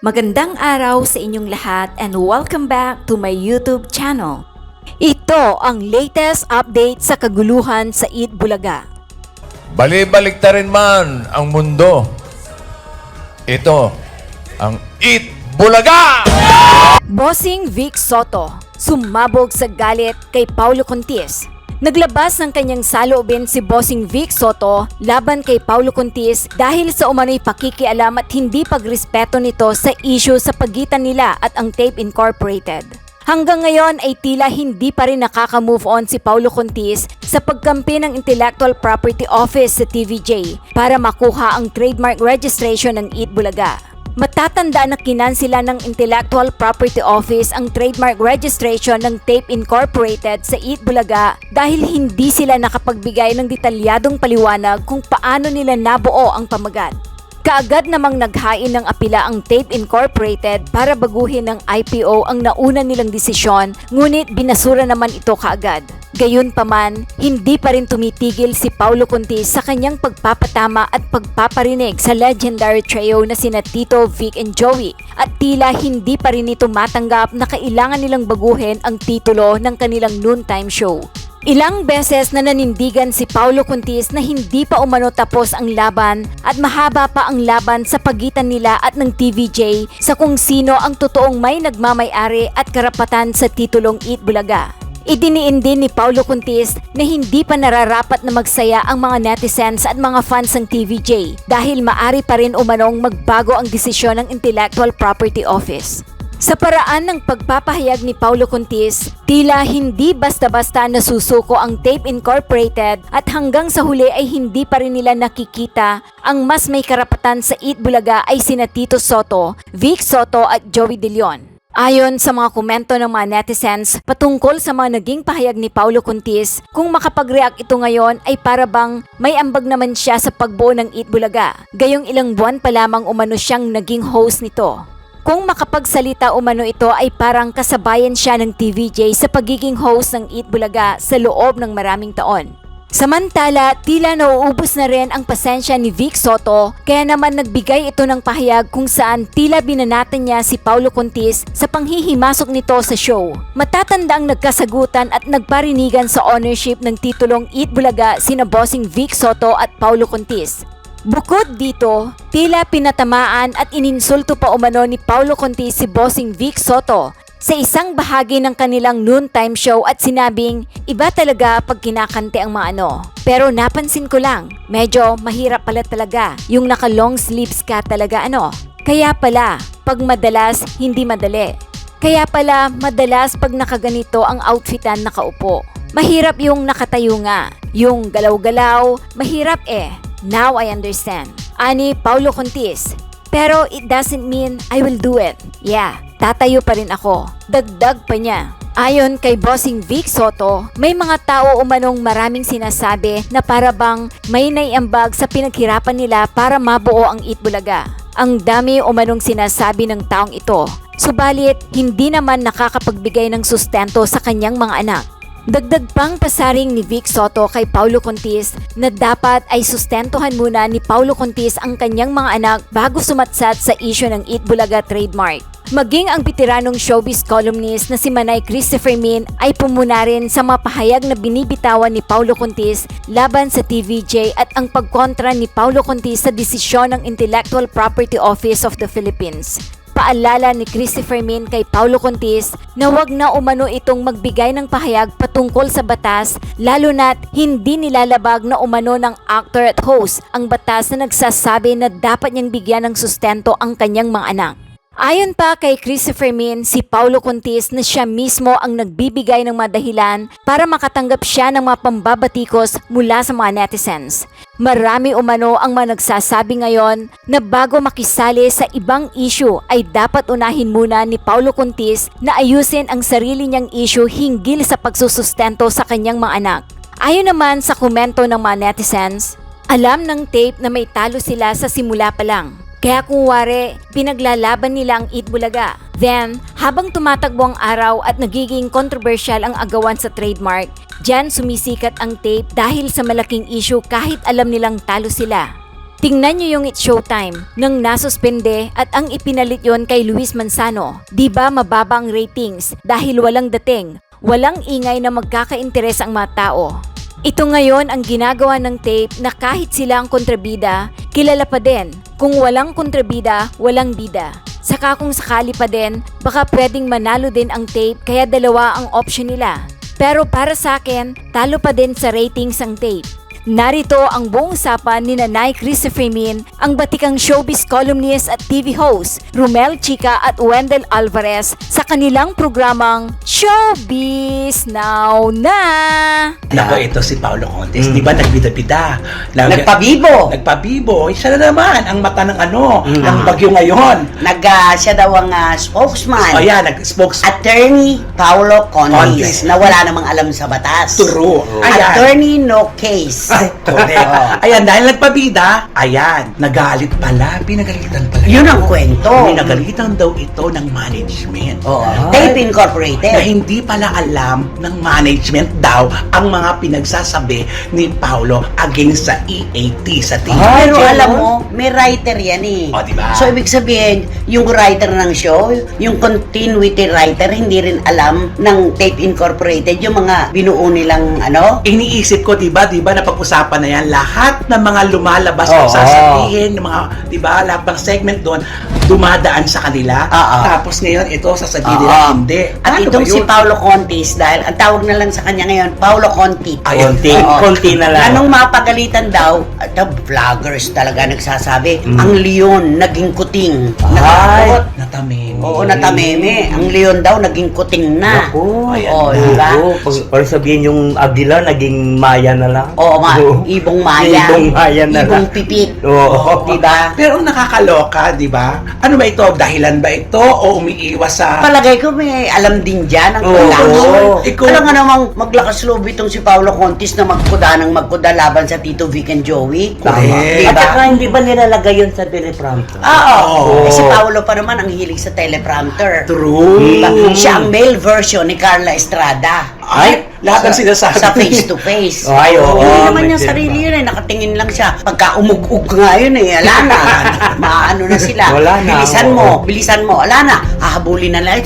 Magandang araw sa inyong lahat and welcome back to my YouTube channel. Ito ang latest update sa kaguluhan sa Eat Bulaga. Bali-balik ta rin man ang mundo. Ito ang Eat Bulaga! Bossing Vic Soto, sumabog sa galit kay Paulo Contis. Naglabas ng kanyang saloobin si Bossing Vic Soto laban kay Paulo Contis dahil sa umano'y pakikialam at hindi pagrespeto nito sa issue sa pagitan nila at ang Tape Incorporated. Hanggang ngayon ay tila hindi pa rin nakaka-move on si Paulo Contis sa pagkampi ng Intellectual Property Office sa TVJ para makuha ang trademark registration ng Eat Bulaga. Matatanda na kinansila ng Intellectual Property Office ang trademark registration ng Tape Incorporated sa Eat Bulaga dahil hindi sila nakapagbigay ng detalyadong paliwanag kung paano nila nabuo ang pamagat. Kaagad namang naghain ng apila ang Tape Incorporated para baguhin ng IPO ang nauna nilang desisyon, ngunit binasura naman ito kaagad. Gayunpaman, hindi pa rin tumitigil si Paulo Contis sa kanyang pagpapatama at pagpaparinig sa legendary trio na sina Tito, Vic and Joey at tila hindi pa rin ito matanggap na kailangan nilang baguhin ang titulo ng kanilang noontime show. Ilang beses na nanindigan si Paulo Contis na hindi pa umano tapos ang laban at mahaba pa ang laban sa pagitan nila at ng TVJ sa kung sino ang totoong may nagmamay-ari at karapatan sa titulong Eat Bulaga. Idiniin din ni Paulo Contis na hindi pa nararapat na magsaya ang mga netizens at mga fans ng TVJ dahil maari pa rin umanong magbago ang desisyon ng Intellectual Property Office. Sa paraan ng pagpapahayag ni Paulo Contis, tila hindi basta-basta nasusuko ang Tape Incorporated at hanggang sa huli ay hindi pa rin nila nakikita ang mas may karapatan sa Eat Bulaga ay sina Tito Soto, Vic Soto at Joey De Leon. Ayon sa mga komento ng mga netizens patungkol sa mga naging pahayag ni Paulo Contis, kung makapag-react ito ngayon ay para bang may ambag naman siya sa pagbuo ng Eat Bulaga. Gayong ilang buwan pa lamang umano siyang naging host nito. Kung makapagsalita umano ito ay parang kasabayan siya ng TVJ sa pagiging host ng Eat Bulaga sa loob ng maraming taon. Samantala, tila nauubos na rin ang pasensya ni Vic Soto kaya naman nagbigay ito ng pahayag kung saan tila binanatan niya si Paulo Contis sa panghihimasok nito sa show. Matatandang nagkasagutan at nagparinigan sa ownership ng titulong Eat Bulaga sina Bossing Vic Soto at Paulo Contis. Bukod dito, tila pinatamaan at ininsulto pa umano ni Paulo Contis si Bossing Vic Soto sa isang bahagi ng kanilang noontime show at sinabing iba talaga pag kinakante ang mga ano. Pero napansin ko lang, medyo mahirap pala talaga yung naka long sleeves ka talaga ano. Kaya pala, pag madalas, hindi madali. Kaya pala, madalas pag nakaganito ang outfitan nakaupo. Mahirap yung nakatayo nga, yung galaw-galaw, mahirap eh. Now I understand. Ani Paulo Contis. Pero it doesn't mean I will do it. Yeah, tatayo pa rin ako. Dagdag pa niya. Ayon kay Bossing Vic Soto, may mga tao umanong maraming sinasabi na para bang may naiambag sa pinaghirapan nila para mabuo ang Eat Bulaga. Ang dami umanong sinasabi ng taong ito. Subalit, hindi naman nakakapagbigay ng sustento sa kanyang mga anak. Dagdag pang pasaring ni Vic Soto kay Paulo Contis na dapat ay sustentuhan muna ni Paulo Contis ang kanyang mga anak bago sumatsat sa issue ng Eat Bulaga trademark. Maging ang bitiranong showbiz columnist na si Manay Christopher Min ay pumuna rin sa mapahayag na binibitawan ni Paulo Contis laban sa TVJ at ang pagkontra ni Paulo Contis sa desisyon ng Intellectual Property Office of the Philippines. Paalala ni Christopher Min kay Paulo Contis na wag na umano itong magbigay ng pahayag patungkol sa batas lalo na't hindi nilalabag na umano ng actor at host ang batas na nagsasabi na dapat niyang bigyan ng sustento ang kanyang mga anak. Ayon pa kay Christopher Min, si Paulo Contis na siya mismo ang nagbibigay ng mga dahilan para makatanggap siya ng mga pambabatikos mula sa mga netizens. Marami umano ang mga nagsasabi ngayon na bago makisali sa ibang issue ay dapat unahin muna ni Paulo Contis na ayusin ang sarili niyang issue hinggil sa pagsusustento sa kanyang mga anak. Ayon naman sa komento ng mga netizens, alam ng Tape na may talo sila sa simula pa lang. Kaya kung wari, pinaglalaban nila ang Eat Bulaga. Then, habang tumatakbo ang araw at nagiging controversial ang agawan sa trademark, diyan sumisikat ang Tape dahil sa malaking issue kahit alam nilang talo sila. Tingnan nyo yung It's Showtime nang nasuspende at ang ipinalit yon kay Luis Manzano. Di ba mababa ang ratings dahil walang dating, walang ingay na magkakainteres ang mga tao. Ito ngayon ang ginagawa ng tape na kahit sila ang kontrabida, kilala pa din. Kung walang kontrabida, walang bida. Saka kung sakali pa din, baka pwedeng manalo din ang tape kaya dalawa ang option nila. Pero para sa akin, talo pa din sa ratings ang tape. Narito ang buong usapan ni Nanay Christopher Min, ang batikang showbiz columnist at TV host, Romel Chica at Wendell Alvarez sa kanilang programang Showbiz Now Na! Nako, ito si Paolo Contes. Di ba nagbida-bida? Nagpabibo. Nagpabibo. Siya na naman ang mata ng ng bagyo ngayon. Siya daw ang spokesman. O yan, nag-spokes. Attorney Paulo Contis, Contis. na wala namang alam sa batas. True. Ayan. Attorney no case. Ay, correct. Ayan, dahil nagpabida, ayan, nagalit pala, pinagalitan pala. Yun ang kwento. Pinagalitan daw ito ng management. Oo. Tape Na Incorporated. hindi pala alam ng management daw ang mga pinagsasabi ni Paulo against sa EAT sa TV. Pero alam mo, may writer yan eh. O, diba? So, ibig sabihin, yung writer ng show, yung continuity writer, hindi rin alam ng Tape Incorporated, yung mga binuo nilang Iniisip ko, di ba napag-usapan na yan, lahat ng mga lumalabas Oo. na sasabihin, ng mga, di ba, lahat ng segment doon, dumadaan sa kanila. Oo. Tapos ngayon, ito, sasabihin Oo. nila, hindi. At Ano itong ba si yun? Paulo Contis, dahil ang tawag na lang sa kanya ngayon, Paulo Conti. Ayun. Konti na lang. Anong mapagalitan daw, at the vloggers talaga nagsasabi, ang leon naging kuting. Nakatakot. Natamimi. Oo, natameme. Ang leon daw naging kuting na. Naku, ayan Oo, na. diba? Parang sabihin yung Agila, naging Maya na lang. Oo, ibong maya. Ibong Maya na Ibong lang. pipit. Oo. Diba? Pero ang nakakaloka, di ba? Ano ba ito? Dahilan ba ito o umiiwas sa... Palagay ko may alam din dyan ang Oo. tao. Ikaw- Alam nga namang maglakas loob itong si Paulo Contis na magkuda laban sa Tito Vic and Joey. Correct. At saka hindi ba nilalagay yun sa teleprompter? Oo. Oo. Eh, si Paulo pa naman ang hilig sa teleprompter. True. Diba? Siya ang male version ni Carla Estrada. Ay, lahat ng sinasabi. Sa face to face. Ay, oo. Hindi naman may niya teleprompter. sarili yun eh. Nakatingin lang siya. Pagka umug-ug nga yun eh. Ala na. Maano na sila. Wala na, Bilisan mo. Ala na. Hahabulin na lang.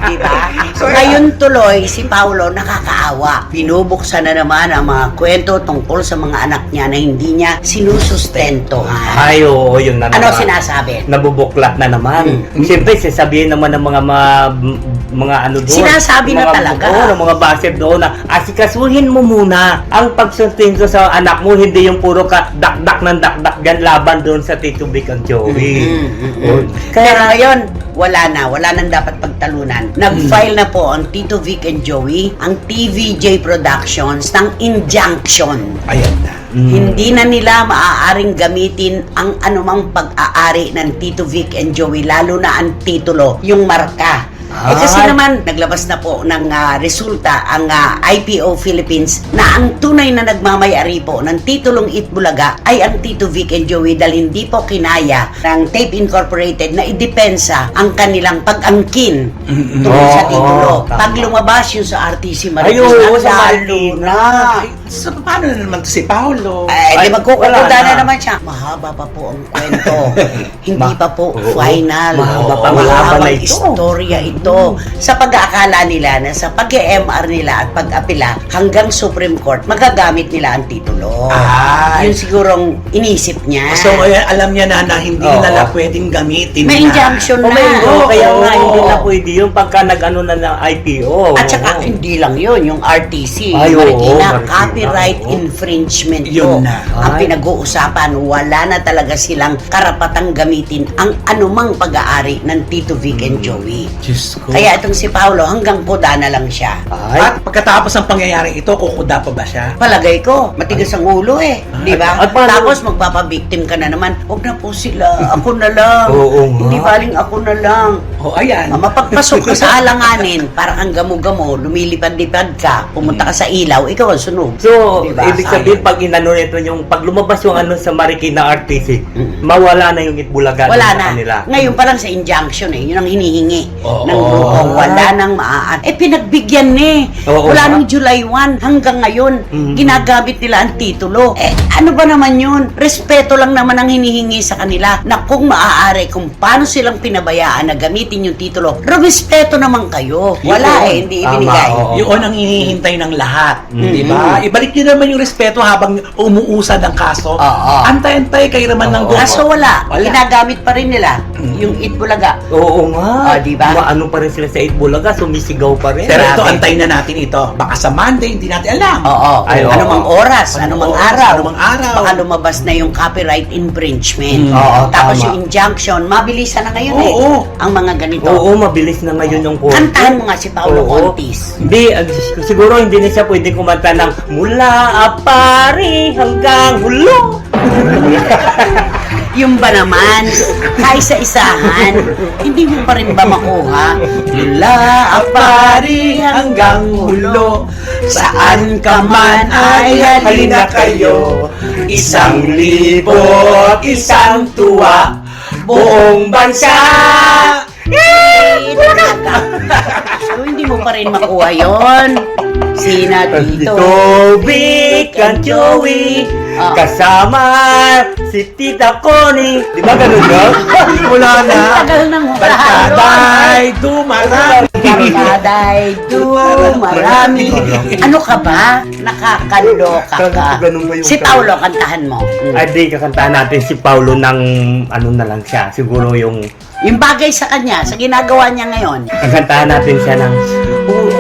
Diba? So, ngayon tuloy, si Paulo nakakaawa. Binubuksan na naman ang mga kwento tungkol sa mga anak niya na hindi niya sinusustentohan. Ay, oo, yun na Ano naman. sinasabi? Nabubuklat na naman. Siyempre, sasabihin naman ng mga ano doon. Sinasabi na mga, talaga. Oo, ng mga baser doon na asikasuhin mo muna ang pagsustento sa anak mo, hindi yung puro ka dakdak ng dakdak dyan laban doon sa Tito Vic and Joey. Oo. Pero ngayon, wala nang dapat pagtalunan. Nag-file na po ang Tito Vic and Joey, ang TVJ Productions ng injunction. Ayan na. Hindi na nila maaaring gamitin ang anumang pag-aari ng Tito Vic and Joey, lalo na ang titulo, yung marka. Kasi naman, naglabas na po ng resulta ang IPO Philippines na ang tunay na nagmamayari po ng titulong Itbulaga ay ang Tito Vic and Joey dahil hindi po kinaya ng Tape Incorporated na idepensa ang kanilang pag-angkin tungkol sa titulo. tama. Pag lumabas yun sa RTC Ay, Marites, oo, sa lalo na. Ay, so, paano na naman to si Paulo? Di magkukuda wala na na. naman siya. Mahaba pa po ang kwento. Hindi pa po final. Mahaba pa, mahaba mahaba na Mahabang ito. istorya ito. Sa pag-aakala nila na sa pag-MR nila at pag-apila hanggang Supreme Court, magagamit nila ang titulo. Ay. Yun sigurong inisip niya. So, ngayon, alam niya na hindi Oo. nila pwedeng gamitin May na. injunction O, na. may Oo. kaya nga hindi na pwede yung pagka nag-ano na ng IPO. At saka hindi lang yun, yung RTC, Ay, oo, Marikina, Marikina, copyright oo. infringement Yun po. na. Ang Ay. pinag-uusapan, wala na talaga silang karapatang gamitin ang anumang pag-aari ng Tito Vic and Joey. Diyos ko. Kaya itong si Paulo, hanggang kuda na lang siya. Ay, At pagkatapos ng pangyayaring ito, kukuda pa ba siya? Palagay ko, matigas ang ulo eh. Di ba? At paano- Tapos magpapabiktim ka na naman. Huwag na po sila. Ako na lang. Oo nga. Hindi baling ako na lang. O, ayan. Mapagpasok ka sa alanganin, parang ang gamo-gamo, lumilipad-lipad ka, pumunta ka sa ilaw, ikaw ang sunog. so, Diba? ibig sabihin pag inano nito yung pag lumabas yung ano sa Marikina RTC, mawala na yung Itbulaga Wala sa na. kanila. Ngayon pa lang sa injunction eh, yun ang hinihingi Oo. ng ng grupo. Wala nang maaari. Pinagbigyan Oo, Wala nga. nung July 1 hanggang ngayon. Ginagamit nila ang titulo. Ano ba naman yun? Respeto lang naman ang hinihingi sa kanila na kung maaari, kung paano silang pinabayaan na gamitin yung titulo, respeto naman kayo. Wala hindi Tama, ibinigay. oo. Yun ang hinihintay ng lahat. Di ba? Ibalik nyo naman yung respeto habang umuusad ang kaso. Oo. Antay-antay kayo naman ng grupo. Kaso wala. Ginagamit pa rin nila yung Itbulaga. Oo nga. Ah, di ba? Maano pa rin sila sa Itbulaga, sumisigaw pa rin. Pero ito, Grabe. antayin na natin ito. Baka sa Monday, hindi natin alam. Oo. Ay, oo. Anumang oras, anumang araw. Anumang araw. Baka lumabas na yung copyright infringement. Oo, Tapos tama. yung injunction, mabilisan na ngayon Oo. Ang mga ganito. Oo, mabilis na ngayon yung court. Kantahan mo nga si Paolo Oo. Contis. Hindi, siguro hindi na siya pwede kumanta ng mula apari hanggang hulo. Yung ba naman, kaisa-isahan, hindi mo pa rin ba makuha? Mula apari hanggang hulo, saan ka man ay halina kayo. 1,000 isang tuwa, Buong bansa! So, hindi mo pa rin makuha yon. Sina Dito, dito. Vic and Joey, Ah. kasama si Tita Connie. Di ba ganun na? Wala na. Tagal nang Barkaday, dumarami. Barkaday, marami. Ano ka ba? Nakakaloka ka. Ganun ba yung Si Paolo, kantahan mo. Ay, di, kakantahan natin si Paulo ng ano na lang siya. Siguro yung Yung bagay sa kanya, sa ginagawa niya ngayon. kakantahan natin siya ng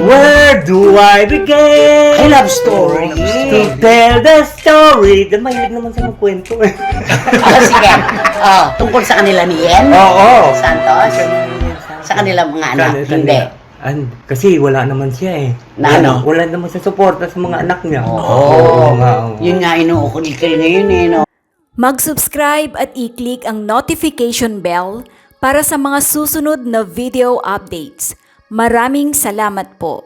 Where do I begin? I love story. To tell the story. Dahil mahilig naman sa magkwento eh. Sige. Tungkol sa kanila ni Yen? Oo. Santos? Sa kanila mga anak? Hindi. Kasi wala naman siya eh. Na ano? Wala naman sa suporta sa mga anak niya. Oo. nga. Oo. Yun nga, inuukol kayo ngayon no? Mag-subscribe at i-click ang notification bell para sa mga susunod na video updates. Maraming salamat po.